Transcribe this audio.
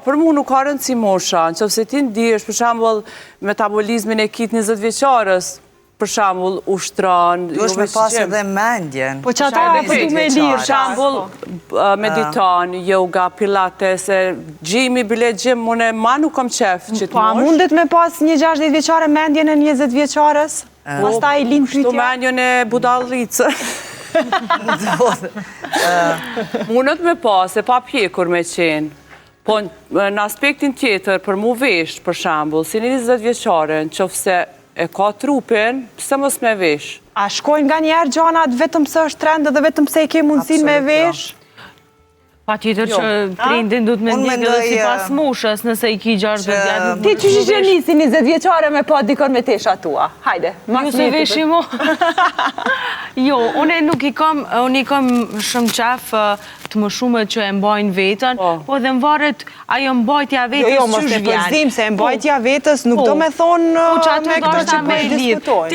për mu nuk ka rëndësi mosha, në qoftë se ti ndihesh, për shembull, metabolizmin e kit 20 vjeçarës, për shembull, ushtron, duhesh me pas edhe mendjen. Po që ata po du me lirë, për shembull, mediton, yoga, pilates, gjimi, bile gjim, mune ma nuk kam qef që të Po, a mundet me pas një 60 vjeçare mendjen e 20 vjeçarës? Pastaj lind pyetja. Shtu mendjen e budallicë. Mundet me pas, e pa pjekur me qenë. Po, në aspektin tjetër, për mu vesh, për shembull, si një 20 vjeçare, në qoftë se e ka trupin, pëse mos me vesh? A shkojnë nga njerë gjanat vetëm se është trend dhe vetëm se i ke mundësin me vesh? Pa tjetër që trendin du të me ndikë dhe si pas moshës nëse i ki 60 vjetë. Ti që që nisi 20 vjeçare me pa dikon me tesha tua? Hajde. Jo se veshi mo. Jo, unë nuk i kam shumë qef të më shumë që e mbajnë vetën, po dhe mvaret ajo mbajtja vetës Jo, mos të përzim se mbajtja vetës nuk do me thonë me këto që po e diskutojnë.